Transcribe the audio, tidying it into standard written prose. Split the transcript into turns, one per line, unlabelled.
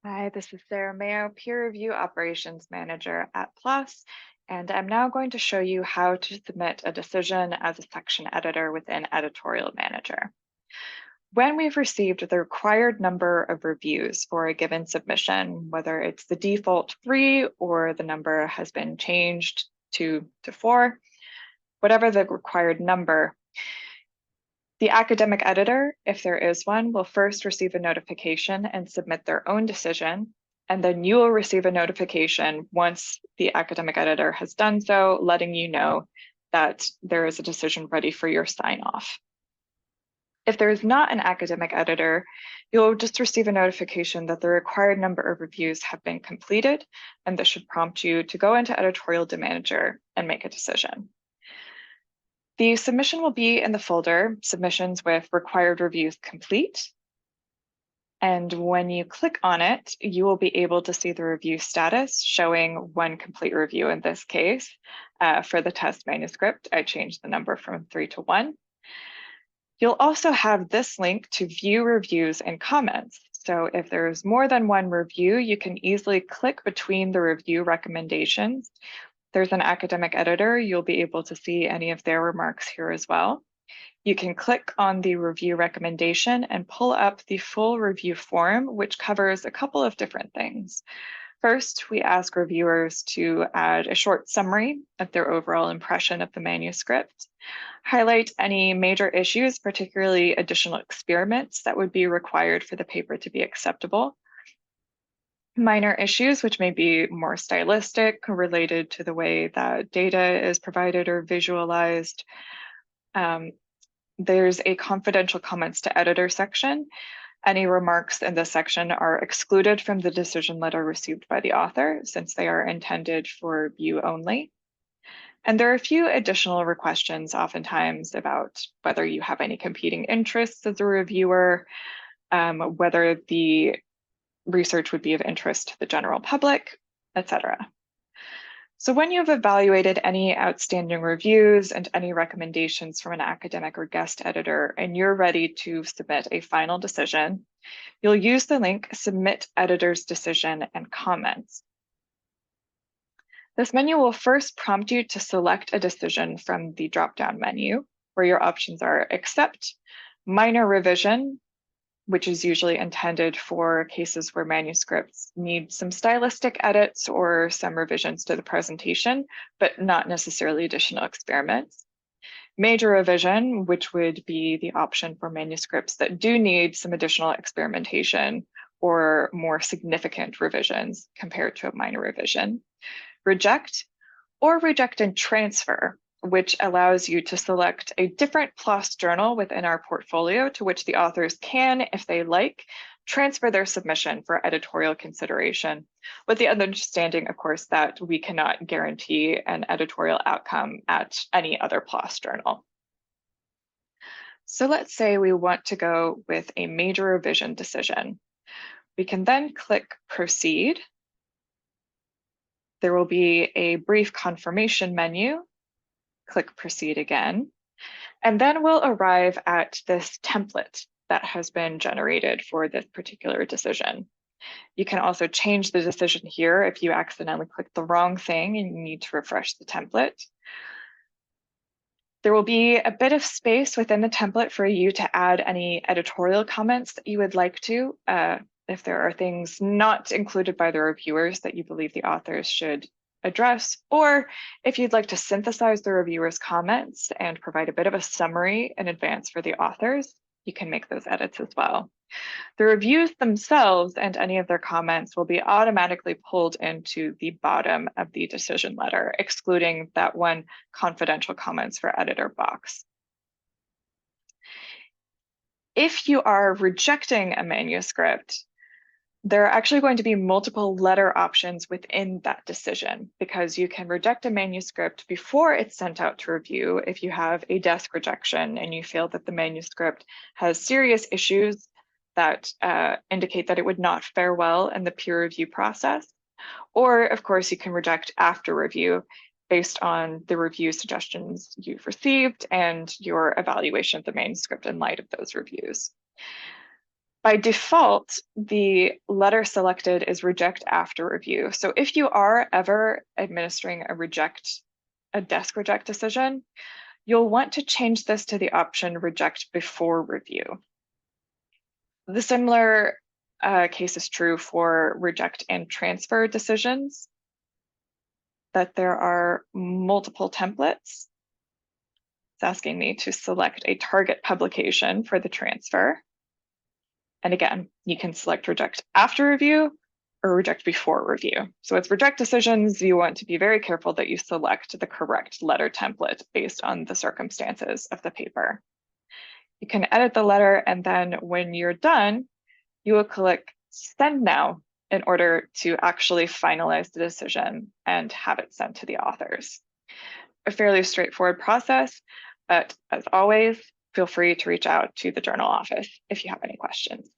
Hi, this is Sarah Mayo, Peer Review Operations Manager at PLOS, and I'm now going to show you how to submit a decision as a section editor within Editorial Manager. When we've received the required number of reviews for a given submission, whether it's the default 3 or the number has been changed to 4, whatever the required number, the academic editor, if there is one, will first receive a notification and submit their own decision, and then you will receive a notification once the academic editor has done so, letting you know that there is a decision ready for your sign off. If there is not an academic editor, you'll just receive a notification that the required number of reviews have been completed, and this should prompt you to go into Editorial Manager and make a decision. The submission will be in the folder Submissions with Required Reviews Complete. And when you click on it, you will be able to see the review status showing one complete review in this case. For the test manuscript, I changed the number from 3 to 1. You'll also have this link to view reviews and comments. So if there's more than one review, you can easily click between the review recommendations. There's an academic editor, you'll be able to see any of their remarks here as well. You can click on the review recommendation and pull up the full review form, which covers a couple of different things. First, we ask reviewers to add a short summary of their overall impression of the manuscript, highlight any major issues, particularly additional experiments that would be required for the paper to be acceptable, minor issues, which may be more stylistic, related to the way that data is provided or visualized. There's a confidential comments to editor section. Any remarks in this section are excluded from the decision letter received by the author, since they are intended for view only. And there are a few additional questions oftentimes about whether you have any competing interests as a reviewer, whether the research would be of interest to the general public, etc. So when you've evaluated any outstanding reviews and any recommendations from an academic or guest editor, and you're ready to submit a final decision, you'll use the link Submit Editor's Decision and Comments. This menu will first prompt you to select a decision from the drop-down menu, where your options are Accept, Minor Revision, which is usually intended for cases where manuscripts need some stylistic edits or some revisions to the presentation, but not necessarily additional experiments. Major revision, which would be the option for manuscripts that do need some additional experimentation or more significant revisions compared to a minor revision. Reject, or reject and transfer, which allows you to select a different PLOS journal within our portfolio to which the authors can, if they like, transfer their submission for editorial consideration, with the understanding, of course, that we cannot guarantee an editorial outcome at any other PLOS journal. So let's say we want to go with a major revision decision. We can then click Proceed. There will be a brief confirmation menu. Click Proceed again, and then we'll arrive at this template that has been generated for this particular decision. You can also change the decision here if you accidentally click the wrong thing and you need to refresh the template. There will be a bit of space within the template for you to add any editorial comments that you would like to, if there are things not included by the reviewers that you believe the authors should address, or if you'd like to synthesize the reviewers' comments and provide a bit of a summary in advance for the authors, you can make those edits as well. The reviews themselves and any of their comments will be automatically pulled into the bottom of the decision letter, excluding that one confidential comments for editor box. If you are rejecting a manuscript, there are actually going to be multiple letter options within that decision, because you can reject a manuscript before it's sent out to review if you have a desk rejection and you feel that the manuscript has serious issues that indicate that it would not fare well in the peer review process. Or, of course, you can reject after review based on the review suggestions you've received and your evaluation of the manuscript in light of those reviews. By default, the letter selected is reject after review. So if you are ever administering a desk reject decision, you'll want to change this to the option reject before review. The similar case is true for reject and transfer decisions, that there are multiple templates. It's asking me to select a target publication for the transfer. And again, you can select reject after review or reject before review. So it's reject decisions. You want to be very careful that you select the correct letter template based on the circumstances of the paper. You can edit the letter, and then when you're done, you will click Send Now in order to actually finalize the decision and have it sent to the authors. A fairly straightforward process, but as always, feel free to reach out to the journal office if you have any questions.